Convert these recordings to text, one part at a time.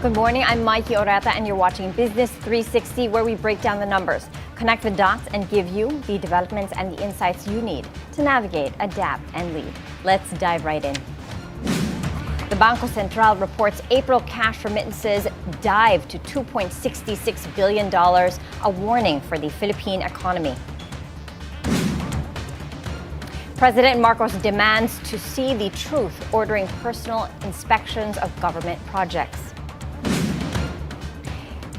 Good morning, I'm Maiki Oreta and you're watching Business 360, where we break down the numbers, connect the dots and give you the developments and the insights you need to navigate, adapt and lead. Let's dive right in. The Bangko Sentral reports April cash remittances dive to $2.66 billion, a warning for the Philippine economy. President Marcos demands to see the truth, ordering personal inspections of government projects.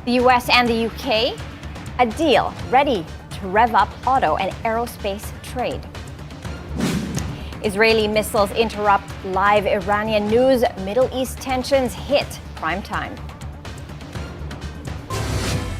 The US and the UK, a deal ready to rev up auto and aerospace trade. Israeli missiles interrupt live Iranian news. Middle East tensions hit prime time.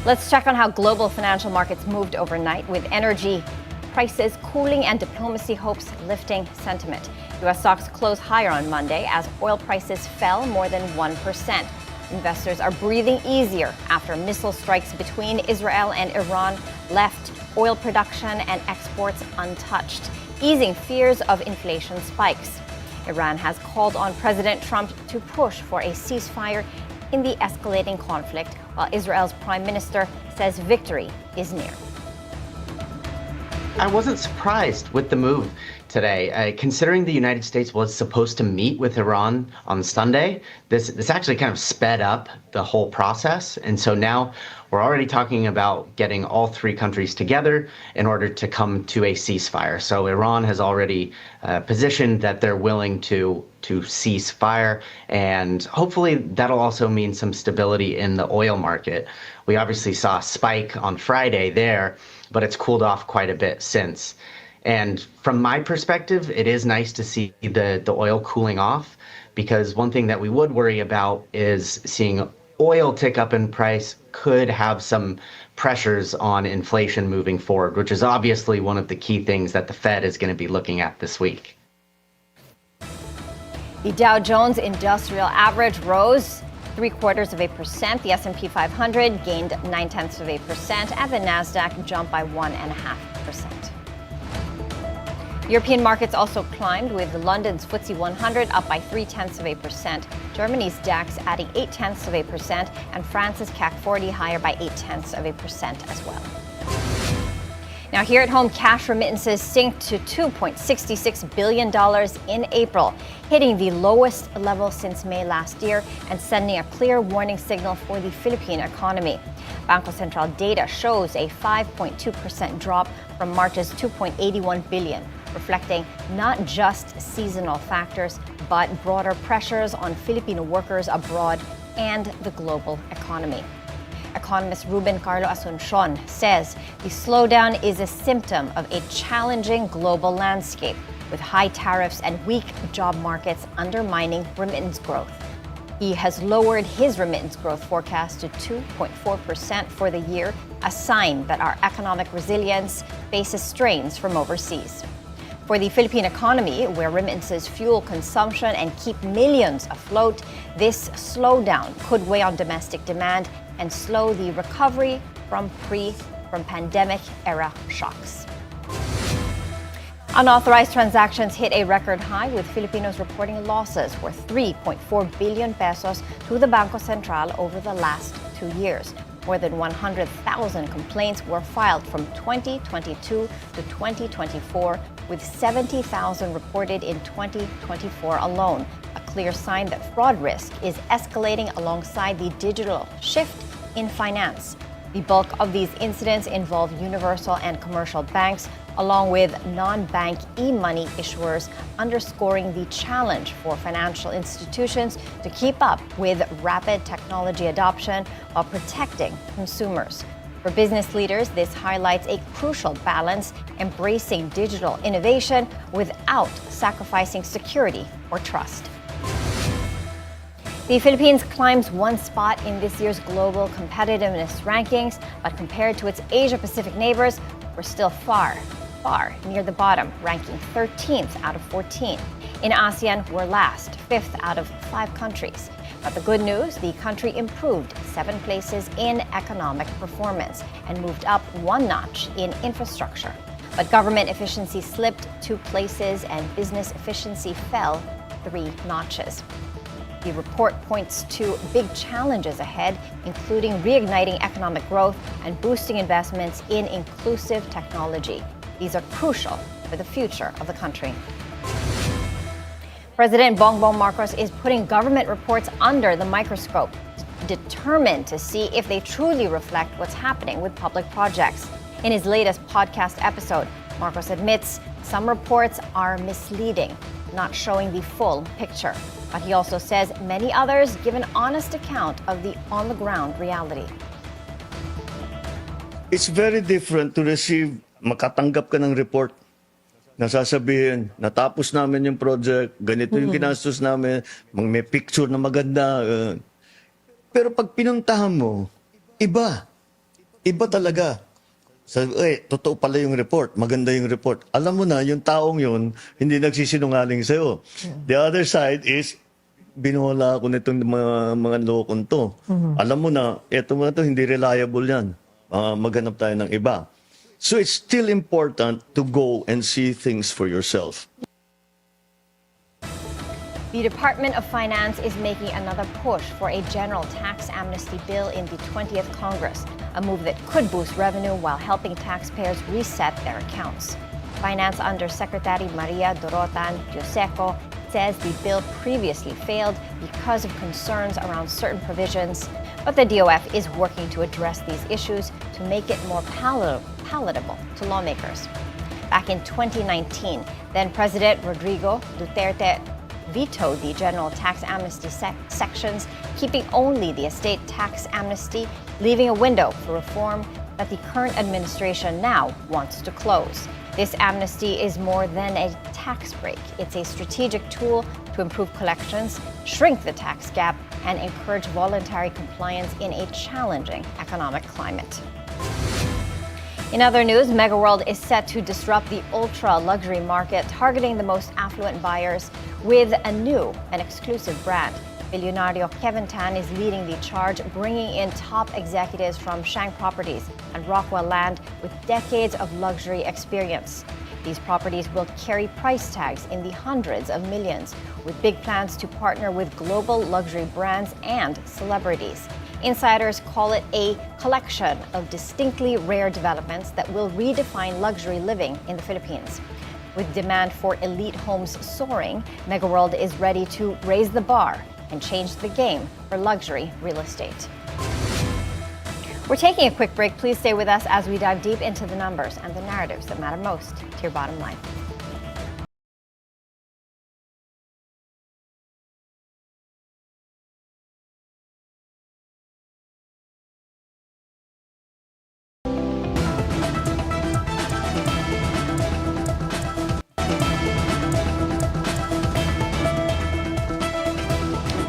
Let's check on how global financial markets moved overnight, with energy prices cooling and diplomacy hopes lifting sentiment. U.S. stocks closed higher on Monday as oil prices fell more than 1%. Investors are breathing easier after missile strikes between Israel and Iran left oil production and exports untouched, easing fears of inflation spikes. Iran has called on President Trump to push for a ceasefire in the escalating conflict, while Israel's prime minister says victory is near. I wasn't surprised with the move today. Considering the United States was supposed to meet with Iran on Sunday, this actually kind of sped up the whole process. And so now we're already talking about getting all three countries together in order to come to a ceasefire. So Iran has already positioned that they're willing to cease fire, and hopefully that'll also mean some stability in the oil market. We obviously saw a spike on Friday there, but it's cooled off quite a bit since. And from my perspective, it is nice to see the oil cooling off, because one thing that we would worry about is seeing oil tick up in price could have some pressures on inflation moving forward, which is obviously one of the key things that the Fed is going to be looking at this week. The Dow Jones Industrial Average rose 0.75%. The S&P 500 gained 0.9%, and the Nasdaq jumped by 1.5%. European markets also climbed, with London's FTSE 100 up by 0.3%, Germany's DAX adding 0.8%, and France's CAC 40 higher by 0.8% as well. Now, here at home, cash remittances sank to $2.66 billion in April, hitting the lowest level since May last year and sending a clear warning signal for the Philippine economy. Bangko Sentral data shows a 5.2% drop from March's $2.81 billion, reflecting not just seasonal factors, but broader pressures on Filipino workers abroad and the global economy. Economist Ruben Carlo Asuncion says the slowdown is a symptom of a challenging global landscape, with high tariffs and weak job markets undermining remittance growth. He has lowered his remittance growth forecast to 2.4% for the year, a sign that our economic resilience faces strains from overseas. For the Philippine economy, where remittances fuel consumption and keep millions afloat, this slowdown could weigh on domestic demand and slow the recovery from pandemic-era shocks. Unauthorized transactions hit a record high, with Filipinos reporting losses worth 3.4 billion pesos to the Bangko Sentral over the last 2 years. More than 100,000 complaints were filed from 2022 to 2024, with 70,000 reported in 2024 alone, a clear sign that fraud risk is escalating alongside the digital shift in finance. The bulk of these incidents involve universal and commercial banks, along with non-bank e-money issuers, underscoring the challenge for financial institutions to keep up with rapid technology adoption while protecting consumers. For business leaders, this highlights a crucial balance, embracing digital innovation without sacrificing security or trust. The Philippines climbs one spot in this year's global competitiveness rankings, but compared to its Asia-Pacific neighbors, we're still far near the bottom, ranking 13th out of 14. In ASEAN, we're last, 5th out of 5 countries. But the good news, the country improved 7 places in economic performance and moved up 1 notch in infrastructure. But government efficiency slipped 2 places and business efficiency fell 3 notches. The report points to big challenges ahead, including reigniting economic growth and boosting investments in inclusive technology. These are crucial for the future of the country. President Bongbong Marcos is putting government reports under the microscope, determined to see if they truly reflect what's happening with public projects. In his latest podcast episode, Marcos admits some reports are misleading, not showing the full picture. But he also says many others give an honest account of the on-the-ground reality. It's very different to receive, makatanggap ka ng report na sasabihin, natapos namin yung project, ganito yung ginastos namin, may picture na maganda. Pero pag pinuntahan mo, iba. Iba talaga. Totoo pala yung report, maganda yung report. Alam mo na, yung taong yun, hindi nagsisinungaling sa'yo. The other side is, binuhala ako nitong mga lokon to. Alam mo na, eto mga to, hindi reliable yan. Maghanap tayo ng iba. So it's still important to go and see things for yourself. The Department of Finance is making another push for a general tax amnesty bill in the 20th Congress, a move that could boost revenue while helping taxpayers reset their accounts. Finance Undersecretary Maria Dorotan Dioseco says the bill previously failed because of concerns around certain provisions, but the DOF is working to address these issues to make it more palatable to lawmakers. Back in 2019, then President Rodrigo Duterte vetoed the general tax amnesty sections, keeping only the estate tax amnesty, leaving a window for reform that the current administration now wants to close. This amnesty is more than a tax break. It's a strategic tool to improve collections, shrink the tax gap, and encourage voluntary compliance in a challenging economic climate. In other news, MegaWorld is set to disrupt the ultra-luxury market, targeting the most affluent buyers with a new and exclusive brand. Bilyonaryo Kevin Tan is leading the charge, bringing in top executives from Shang Properties and Rockwell Land with decades of luxury experience. These properties will carry price tags in the hundreds of millions, with big plans to partner with global luxury brands and celebrities. Insiders call it a collection of distinctly rare developments that will redefine luxury living in the Philippines. With demand for elite homes soaring, MegaWorld is ready to raise the bar and change the game for luxury real estate. We're taking a quick break. Please stay with us as we dive deep into the numbers and the narratives that matter most to your bottom line.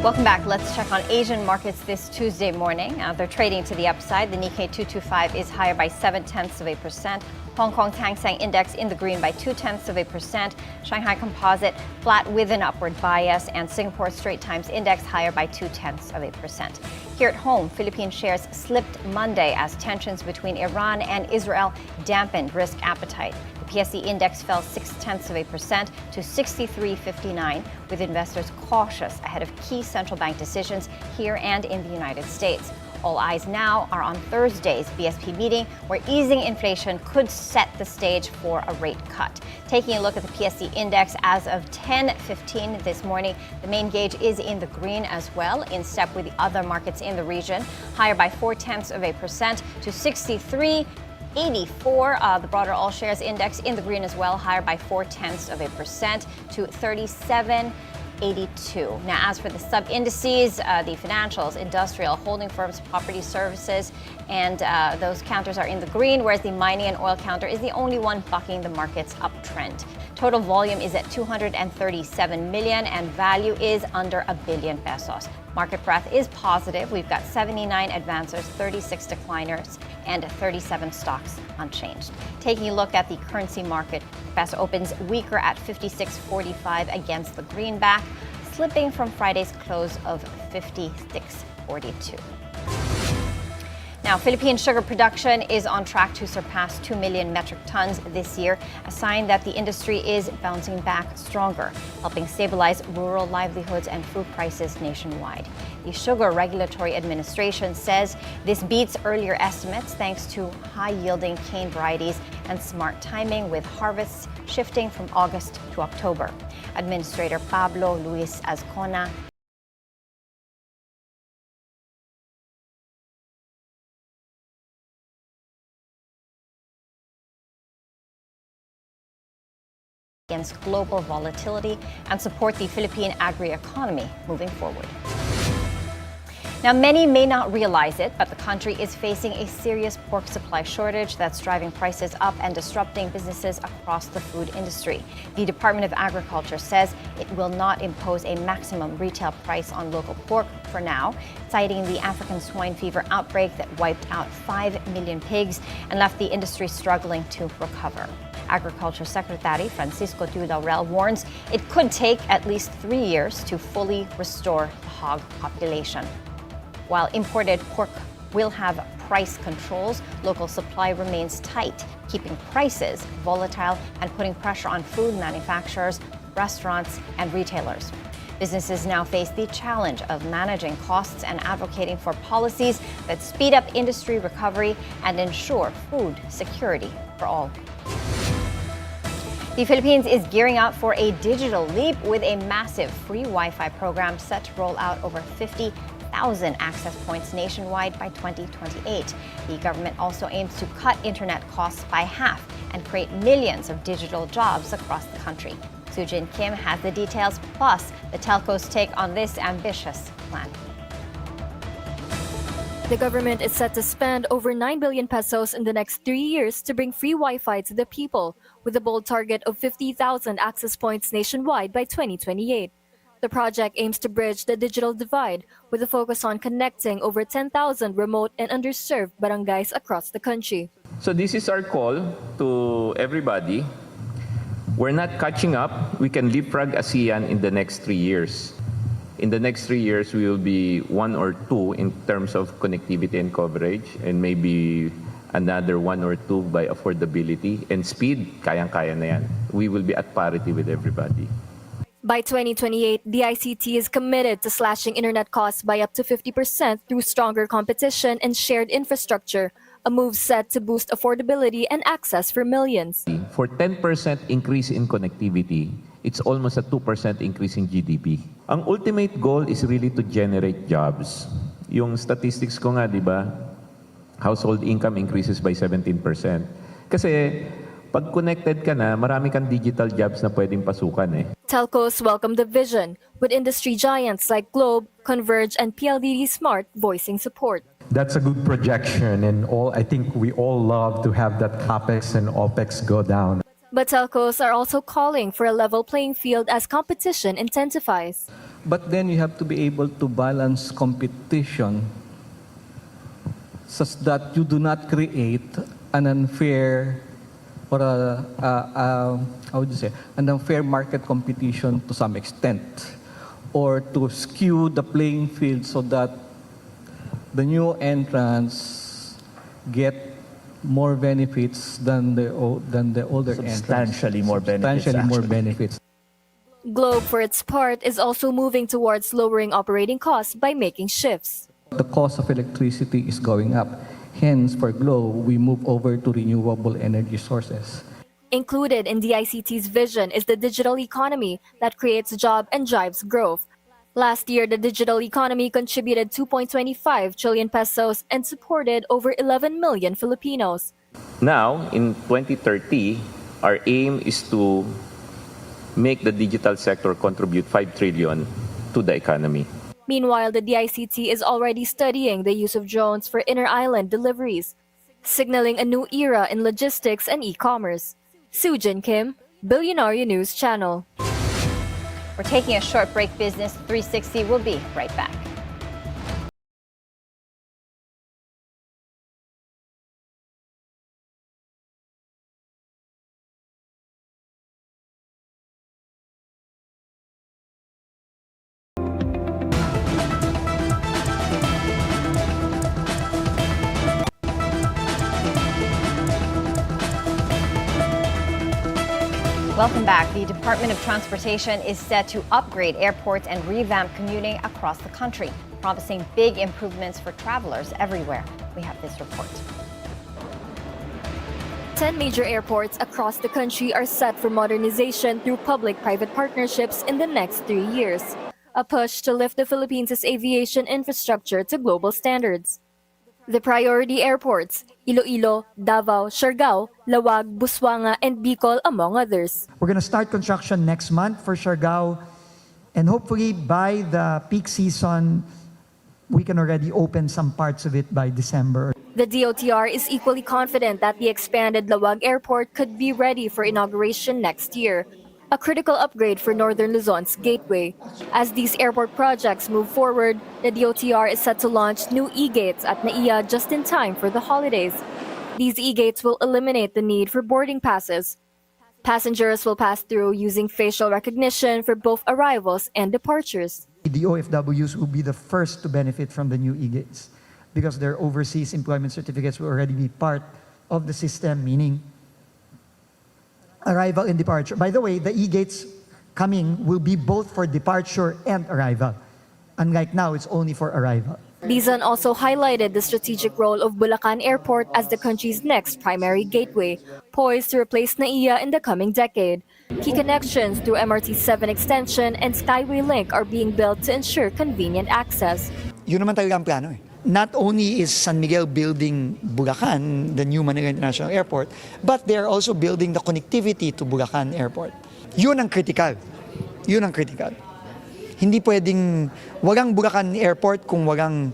Welcome back. Let's check on Asian markets this Tuesday morning. They're trading to the upside. The Nikkei 225 is higher by 0.7%. Hong Kong Hang Seng Index in the green by 0.2%. Shanghai Composite flat with an upward bias, and Singapore Straits Times Index higher by 0.2%. Here at home, Philippine shares slipped Monday as tensions between Iran and Israel dampened risk appetite. PSE index fell 0.6% to 63.59, with investors cautious ahead of key central bank decisions here and in the United States. All eyes now are on Thursday's BSP meeting, where easing inflation could set the stage for a rate cut. Taking a look at the PSE index as of 10:15 this morning, the main gauge is in the green as well, in step with the other markets in the region, higher by 0.4% to 63.84. The broader all shares index in the green as well, higher by 0.4% to 37.82. Now, as for the sub-indices, the financials, industrial, holding firms, property services, and those counters are in the green, whereas the mining and oil counter is the only one bucking the market's uptrend. Total volume is at 237 million, and value is under $1 billion pesos. Market breadth is positive. We've got 79 advancers, 36 decliners, and 37 stocks unchanged. Taking a look at the currency market, peso opens weaker at 56.45 against the greenback, slipping from Friday's close of 56.42. Now, Philippine sugar production is on track to surpass 2 million metric tons this year, a sign that the industry is bouncing back stronger, helping stabilize rural livelihoods and food prices nationwide. The Sugar Regulatory Administration says this beats earlier estimates thanks to high-yielding cane varieties and smart timing, with harvests shifting from August to October. Administrator Pablo Luis Azcona against global volatility and support the Philippine agri-economy moving forward. Now, many may not realize it, but the country is facing a serious pork supply shortage that's driving prices up and disrupting businesses across the food industry. The Department of Agriculture says it will not impose a maximum retail price on local pork for now, citing the African swine fever outbreak that wiped out 5 million pigs and left the industry struggling to recover. Agriculture Secretary Francisco Laurel warns it could take at least 3 years to fully restore the hog population. While imported pork will have price controls, local supply remains tight, keeping prices volatile and putting pressure on food manufacturers, restaurants, and retailers. Businesses now face the challenge of managing costs and advocating for policies that speed up industry recovery and ensure food security for all. The Philippines is gearing up for a digital leap with a massive free Wi-Fi program set to roll out over 50,000 access points nationwide by 2028. The government also aims to cut internet costs by half and create millions of digital jobs across the country. Sujin Kim has the details, plus the telco's take on this ambitious plan. The government is set to spend over 9 billion pesos in the next 3 years to bring free Wi-Fi to the people, with a bold target of 50,000 access points nationwide by 2028. The project aims to bridge the digital divide with a focus on connecting over 10,000 remote and underserved barangays across the country. So this is our call to everybody. We're not catching up. We can leapfrog ASEAN in the next 3 years. In the next 3 years, we will be 1 or 2 in terms of connectivity and coverage, and maybe another 1 or 2 by affordability. And speed, kayang-kaya na yan. We will be at parity with everybody. By 2028, the ICT is committed to slashing internet costs by up to 50% through stronger competition and shared infrastructure, a move set to boost affordability and access for millions. For 10% increase in connectivity, it's almost a 2% increase in GDP. Ang ultimate goal is really to generate jobs. Yung statistics ko nga, di ba? Household income increases by 17%. Kasi pag connected ka na, marami kang digital jobs na pwedeng pasukan eh. Telcos welcome the vision, with industry giants like Globe, Converge, and PLDT Smart voicing support. That's a good projection, and I think we all love to have that CapEx and OpEx go down. But telcos are also calling for a level playing field as competition intensifies. But then you have to be able to balance competition such that you do not create an unfair or an unfair market competition to some extent, or to skew the playing field so that the new entrants get more benefits than the older entrants. Substantially more benefits. Globe, for its part, is also moving towards lowering operating costs by making shifts. The cost of electricity is going up. Hence, for Globe, we move over to renewable energy sources. Included in the ICT's vision is the digital economy that creates jobs and drives growth. Last year, the digital economy contributed 2.25 trillion pesos and supported over 11 million Filipinos. Now, in 2030, our aim is to make the digital sector contribute 5 trillion to the economy. Meanwhile, the DICT is already studying the use of drones for inter-island deliveries, signaling a new era in logistics and e-commerce. Sujin Kim, Bilyonaryo News Channel. We're taking a short break. Business 360 will be right back. Welcome back. The Department of Transportation is set to upgrade airports and revamp commuting across the country, promising big improvements for travelers everywhere. We have this report. 10 major airports across the country are set for modernization through public-private partnerships in the next 3 years, a push to lift the Philippines' aviation infrastructure to global standards. The priority airports, Iloilo, Davao, Siargao, Lawag, Busuanga, and Bicol, among others. We're going to start construction next month for Siargao, and hopefully by the peak season, we can already open some parts of it by December. The DOTR is equally confident that the expanded Lawag Airport could be ready for inauguration next year, a critical upgrade for Northern Luzon's gateway. As these airport projects move forward, the DOTR is set to launch new e-gates at NAIA just in time for the holidays. These e-gates will eliminate the need for boarding passes. Passengers will pass through using facial recognition for both arrivals and departures. The OFWs will be the first to benefit from the new e-gates because their overseas employment certificates will already be part of the system, meaning arrival and departure. By the way, the e-gates coming will be both for departure and arrival. Unlike now, it's only for arrival. Dizon also highlighted the strategic role of Bulacan Airport as the country's next primary gateway, poised to replace NAIA in the coming decade. Key connections through MRT 7 extension and Skyway Link are being built to ensure convenient access. Yun naman talaga ang plano eh. Not only is San Miguel building Bulacan, the new Manila International Airport, but they are also building the connectivity to Bulacan Airport. Yun ang critical. Yun ang critical. Hindi pwedeng walang Bulacan Airport kung walang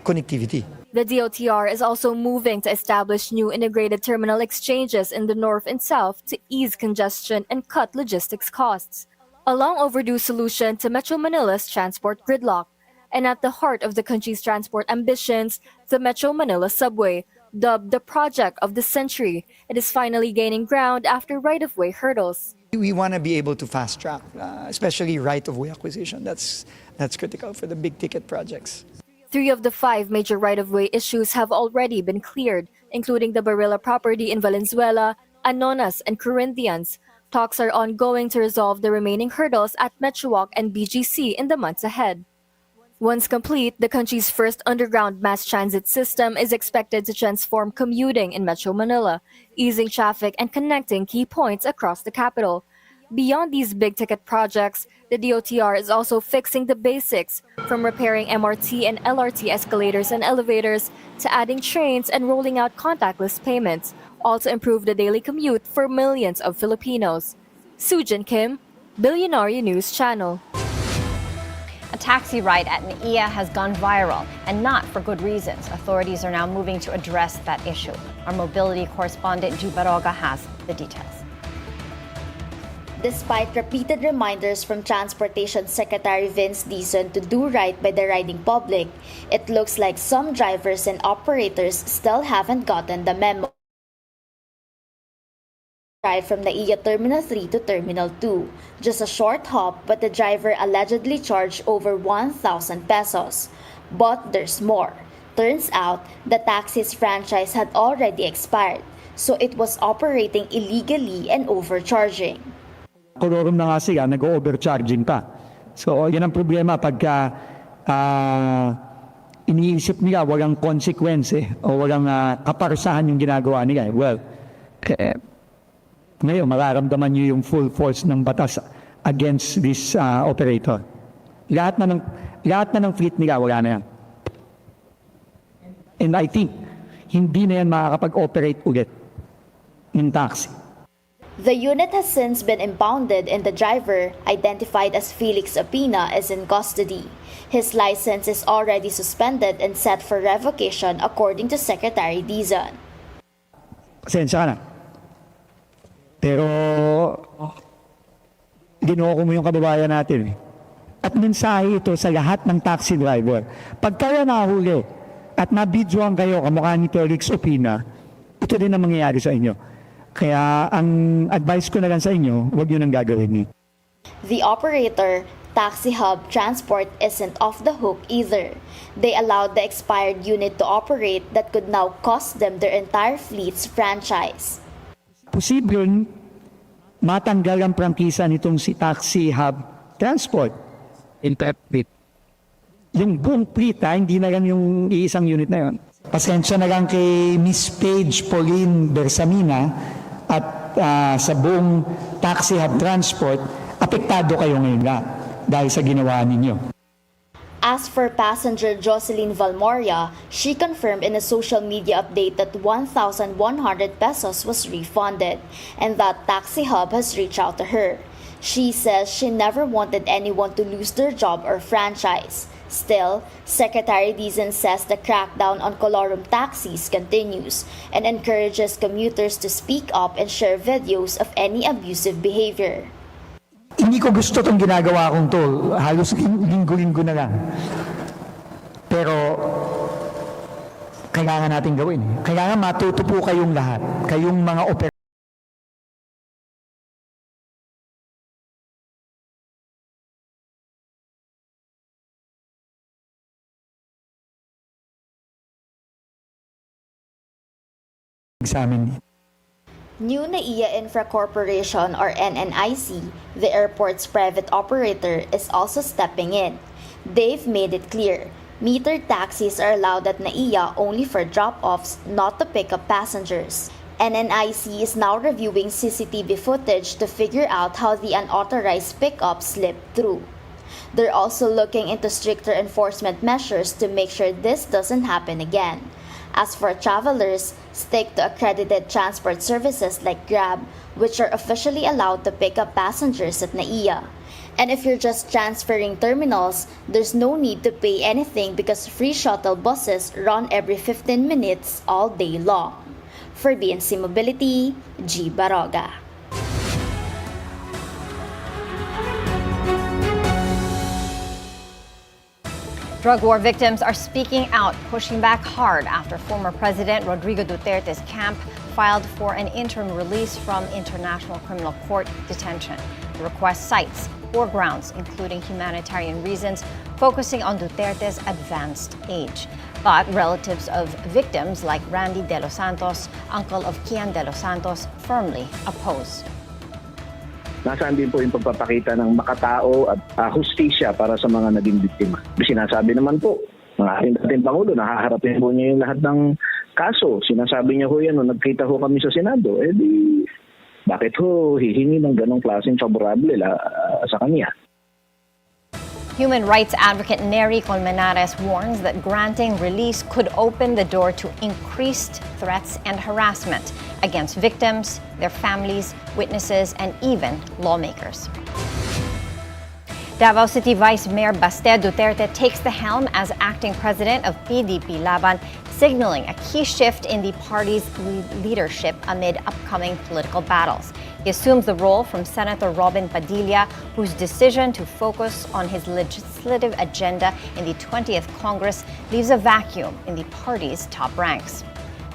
connectivity. The DOTR is also moving to establish new integrated terminal exchanges in the north and south to ease congestion and cut logistics costs, a long overdue solution to Metro Manila's transport gridlock. And at the heart of the country's transport ambitions, the Metro Manila subway, dubbed the project of the century, it is finally gaining ground after right-of-way hurdles. We want to be able to fast-track, especially right-of-way acquisition. That's critical for the big-ticket projects. 3 of the 5 major right-of-way issues have already been cleared, including the Barilla property in Valenzuela, Anonas, and Corinthians. Talks are ongoing to resolve the remaining hurdles at Metrowalk and BGC in the months ahead. Once complete, the country's first underground mass transit system is expected to transform commuting in Metro Manila, easing traffic and connecting key points across the capital. Beyond these big-ticket projects, the DOTR is also fixing the basics, from repairing MRT and LRT escalators and elevators to adding trains and rolling out contactless payments, all to improve the daily commute for millions of Filipinos. Sujin Kim, Bilyonaryo News Channel. A taxi ride at NAIA has gone viral, and not for good reasons. Authorities are now moving to address that issue. Our mobility correspondent, Ju Baroga, has the details. Despite repeated reminders from Transportation Secretary Vince Dizon to do right by the riding public, it looks like some drivers and operators still haven't gotten the memo. Ride from NAIA Terminal 3 to Terminal 2. Just a short hop, but the driver allegedly charged over 1,000 pesos. But there's more. Turns out, the taxi's franchise had already expired, so it was operating illegally and overcharging. Kolorum na nga sila, nag-overcharging pa. So, yan ang problema pagka iniisip nila walang consequence o walang kaparusahan yung ginagawa nila. Well, ngayon, mararamdaman nyo yung full force ng batas against this operator. Lahat na ng fleet nila, wala na yan. And I think, hindi na yan makakapag-operate ulit ng taxi. The unit has since been impounded and the driver, identified as Felix Apina, is in custody. His license is already suspended and set for revocation according to Secretary Dizon. Pasensya ka na. Pero, ginoko mo yung kababayan natin. At mensahe ito sa lahat ng taxi driver. Pag kayo nahuli at nabidyoan kayo kamukha ni Felix Opina, ito din ang mangyayari sa inyo. Kaya ang advice ko na lang sa inyo, huwag nyo nang gagawin. The operator, Taxi Hub Transport, isn't off the hook either. They allowed the expired unit to operate that could now cost them their entire fleet's franchise. Posible matanggal ang prangkisa nitong si Taxi Hub Transport. Interpret. Yung buong fleet, hindi na lang yung iisang unit na yon. Pasensya na lang kay Miss Paige Pauline Bersamina at sa buong Taxi Hub Transport, apektado kayo ngayon lahat dahil sa ginawa ninyo. As for passenger Jocelyn Valmoria, she confirmed in a social media update that 1,100 pesos was refunded and that Taxi Hub has reached out to her. She says she never wanted anyone to lose their job or franchise. Still, Secretary Dizon says the crackdown on colorum taxis continues and encourages commuters to speak up and share videos of any abusive behavior. Hindi ko gusto itong ginagawa kong to. Halos linggo-linggo na lang. Pero, kailangan natin gawin. Kailangan matuto po kayong lahat. Kayong mga examine. New NAIA Infra Corporation or NNIC, the airport's private operator, is also stepping in. They've made it clear, metered taxis are allowed at NAIA only for drop-offs, not to pick up passengers. NNIC is now reviewing CCTV footage to figure out how the unauthorized pickup slipped through. They're also looking into stricter enforcement measures to make sure this doesn't happen again. As for travelers, stick to accredited transport services like Grab, which are officially allowed to pick up passengers at NAIA. And if you're just transferring terminals, there's no need to pay anything because free shuttle buses run every 15 minutes all day long. For BNC Mobility, G. Baroga. Drug war victims are speaking out, pushing back hard after former President Rodrigo Duterte's camp filed for an interim release from International Criminal Court detention. The request cites 4 grounds, including humanitarian reasons, focusing on Duterte's advanced age. But relatives of victims like Randy De Los Santos, uncle of Kian De Los Santos, firmly oppose. Nasaan din po yung pagpapakita ng makatao at hustisya para sa mga naging biktima. Sinasabi naman po, ng ating Pangulo, nahaharapin po niya yung lahat ng kaso. Sinasabi niya ho yan, nagkita ho kami sa Senado, bakit ho hihingi ng ganong klaseng favorable sa kanya? Human rights advocate Nery Colmenares warns that granting release could open the door to increased threats and harassment against victims, their families, witnesses, and even lawmakers. Davao City Vice Mayor Baste Duterte takes the helm as acting president of PDP Laban, signaling a key shift in the party's leadership amid upcoming political battles. He assumes the role from Senator Robin Padilla, whose decision to focus on his legislative agenda in the 20th Congress leaves a vacuum in the party's top ranks.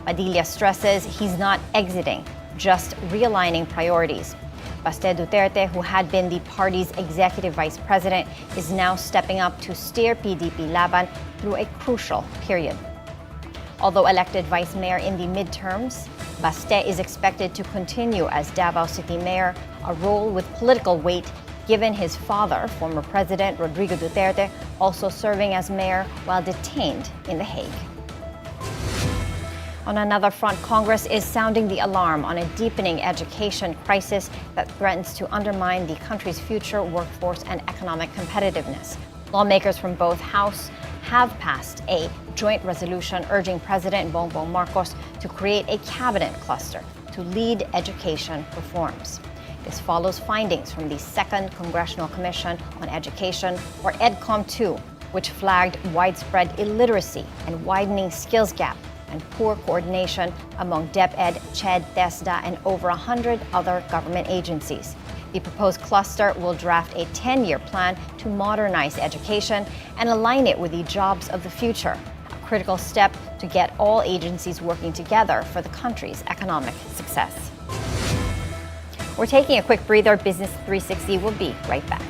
Padilla stresses he's not exiting, just realigning priorities. Baste Duterte, who had been the party's executive vice president, is now stepping up to steer PDP Laban through a crucial period. Although elected vice mayor in the midterms, Baste is expected to continue as Davao City Mayor, a role with political weight given his father, former President Rodrigo Duterte, also serving as mayor while detained in The Hague. On another front, Congress is sounding the alarm on a deepening education crisis that threatens to undermine the country's future workforce and economic competitiveness. Lawmakers from both houses have passed a joint resolution urging President Bongbong Marcos to create a cabinet cluster to lead education reforms. This follows findings from the Second Congressional Commission on Education, or EDCOM-2, which flagged widespread illiteracy and widening skills gap and poor coordination among DepEd, CHED, TESDA, and over 100 other government agencies. The proposed cluster will draft a 10-year plan to modernize education and align it with the jobs of the future, a critical step to get all agencies working together for the country's economic success. We're taking a quick breather. Business 360 will be right back.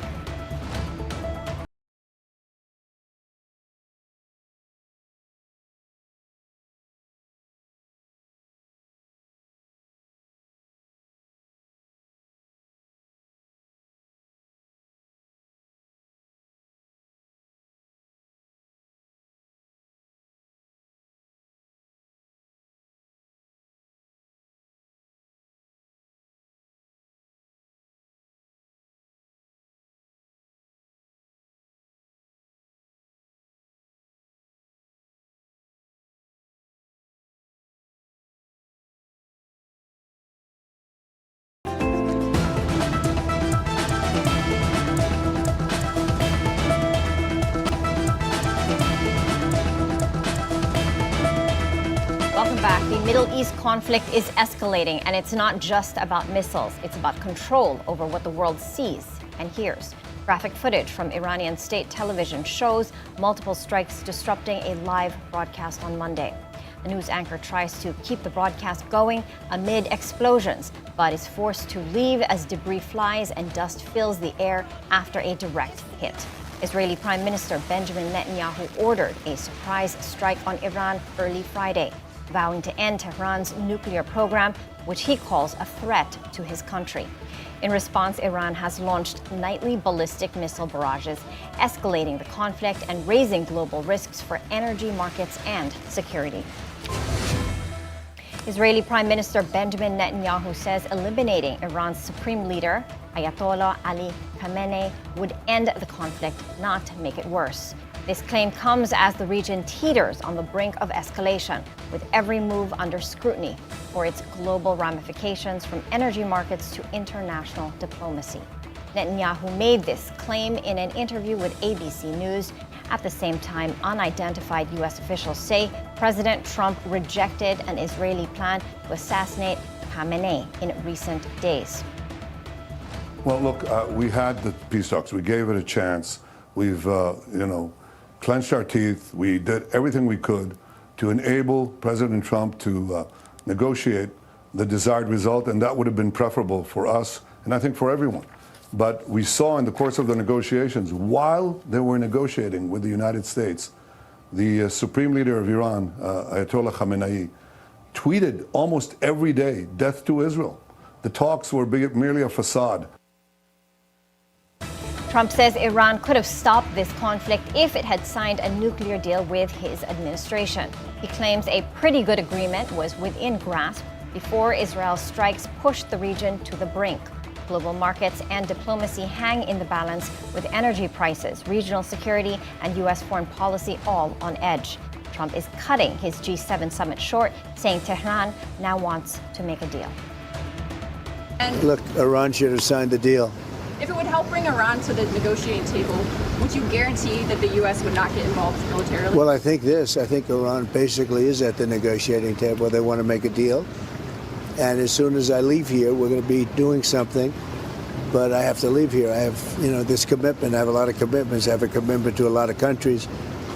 back. The Middle East conflict is escalating, and it's not just about missiles. It's about control over what the world sees and hears. Graphic footage from Iranian state television shows multiple strikes disrupting a live broadcast on Monday. The news anchor tries to keep the broadcast going amid explosions, but is forced to leave as debris flies and dust fills the air after a direct hit. Israeli Prime Minister Benjamin Netanyahu ordered a surprise strike on Iran early Friday, vowing to end Tehran's nuclear program, which he calls a threat to his country. In response, Iran has launched nightly ballistic missile barrages, escalating the conflict and raising global risks for energy markets and security. Israeli Prime Minister Benjamin Netanyahu says eliminating Iran's supreme leader, Ayatollah Ali Khamenei, would end the conflict, not make it worse. This claim comes as the region teeters on the brink of escalation, with every move under scrutiny for its global ramifications from energy markets to international diplomacy. Netanyahu made this claim in an interview with ABC News. At the same time, unidentified U.S. officials say President Trump rejected an Israeli plan to assassinate Khamenei in recent days. Well, look, we had the peace talks. We gave it a chance. We've, clenched our teeth. We did everything we could to enable President Trump to negotiate the desired result, and that would have been preferable for us and I think for everyone. But we saw in the course of the negotiations, while they were negotiating with the United States, the supreme leader of Iran, Ayatollah Khamenei, tweeted almost every day, "Death to Israel." The talks were merely a facade. Trump says Iran could have stopped this conflict if it had signed a nuclear deal with his administration. He claims a pretty good agreement was within grasp before Israel's strikes pushed the region to the brink. Global markets and diplomacy hang in the balance with energy prices, regional security, and U.S. foreign policy all on edge. Trump is cutting his G7 summit short, saying Tehran now wants to make a deal. Look, Iran should have signed the deal. If it would help bring Iran to the negotiating table, would you guarantee that the U.S. would not get involved militarily? Well, I think Iran basically is at the negotiating table. They want to make a deal. And as soon as I leave here, we're going to be doing something. But I have to leave here. I have, this commitment. I have a lot of commitments. I have a commitment to a lot of countries,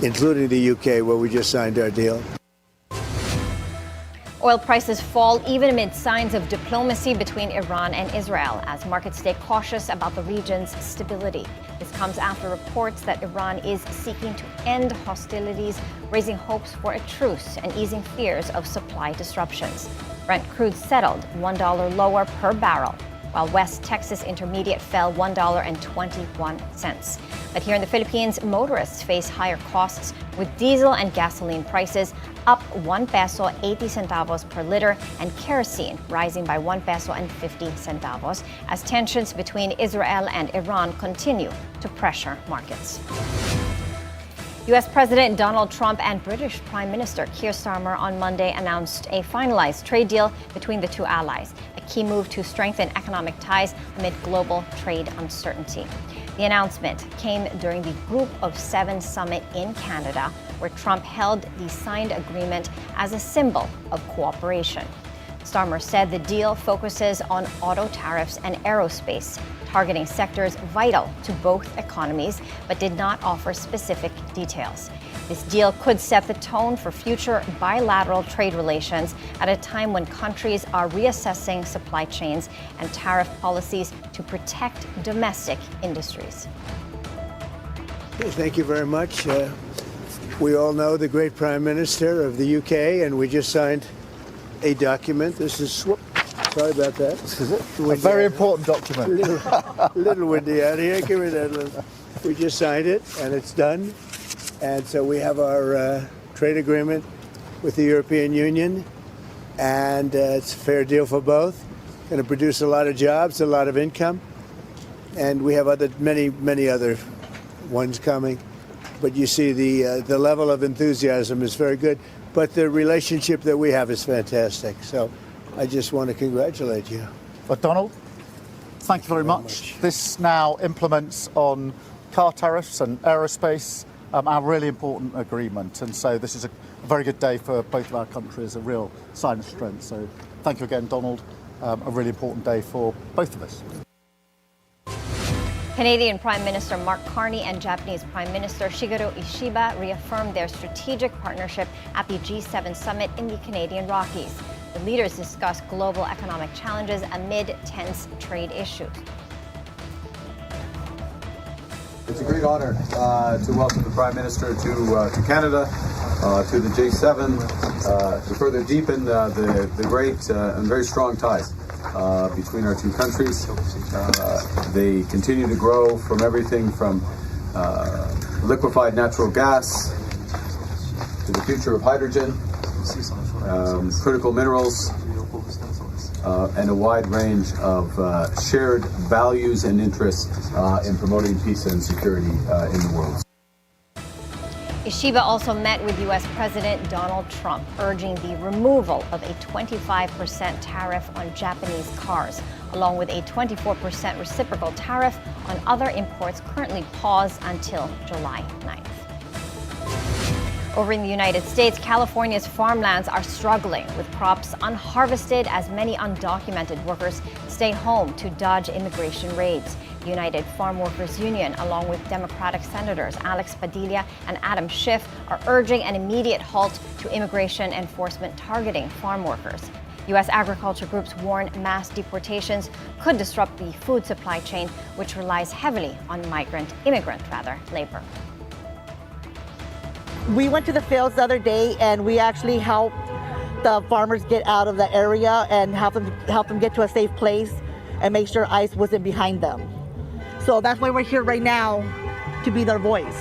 including the UK, where we just signed our deal. Oil prices fall even amid signs of diplomacy between Iran and Israel as markets stay cautious about the region's stability. This comes after reports that Iran is seeking to end hostilities, raising hopes for a truce and easing fears of supply disruptions. Brent crude settled $1 lower per barrel, while West Texas Intermediate fell $1.21. But here in the Philippines, motorists face higher costs, with diesel and gasoline prices up 1 peso 80 centavos per liter and kerosene rising by 1 peso and 50 centavos as tensions between Israel and Iran continue to pressure markets. U.S. President Donald Trump and British Prime Minister Keir Starmer on Monday announced a finalized trade deal between the two allies, a key move to strengthen economic ties amid global trade uncertainty. The announcement came during the Group of Seven summit in Canada, where Trump held the signed agreement as a symbol of cooperation. Starmer said the deal focuses on auto tariffs and aerospace, targeting sectors vital to both economies, but did not offer specific details. This deal could set the tone for future bilateral trade relations at a time when countries are reassessing supply chains and tariff policies to protect domestic industries. Thank you very much. We all know the great Prime Minister of the UK, and we just signed a document. This is, sorry about that. A very important document. Little windy out here. Give me that. We just signed it, and it's done. And so we have our trade agreement with the European Union, and it's a fair deal for both. Going to produce a lot of jobs, a lot of income, and we have many other ones coming. But you see the level of enthusiasm is very good. But the relationship that we have is fantastic. So I just want to congratulate you. But Donald, thank you very much. This now implements on car tariffs and aerospace our really important agreement. And so this is a very good day for both of our countries, a real sign of strength. So thank you again, Donald. A really important day for both of us. Canadian Prime Minister Mark Carney and Japanese Prime Minister Shigeru Ishiba reaffirmed their strategic partnership at the G7 summit in the Canadian Rockies. The leaders discussed global economic challenges amid tense trade issues. It's a great honor to welcome the Prime Minister to Canada, to the G7, to further deepen the great and very strong ties between our two countries. They continue to grow from everything from liquefied natural gas to the future of hydrogen, critical minerals, and a wide range of shared values and interests in promoting peace and security in the world. Ishiba also met with U.S. President Donald Trump, urging the removal of a 25% tariff on Japanese cars, along with a 24% reciprocal tariff on other imports currently paused until July 9th. Over in the United States, California's farmlands are struggling with crops unharvested as many undocumented workers stay home to dodge immigration raids. The United Farm Workers Union, along with Democratic Senators Alex Padilla and Adam Schiff, are urging an immediate halt to immigration enforcement targeting farm workers. U.S. agriculture groups warn mass deportations could disrupt the food supply chain, which relies heavily on immigrant labor. We went to the fields the other day and we actually helped the farmers get out of the area and help them get to a safe place and make sure ICE wasn't behind them. So that's why we're here right now, to be their voice.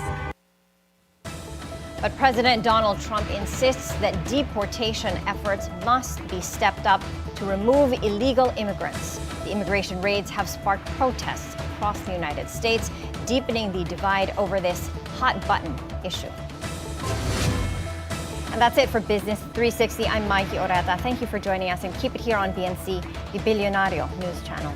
But President Donald Trump insists that deportation efforts must be stepped up to remove illegal immigrants. The immigration raids have sparked protests across the United States, deepening the divide over this hot-button issue. And that's it for Business 360. I'm Maiki Oreta. Thank you for joining us and keep it here on BNC, the Bilyonaryo news channel.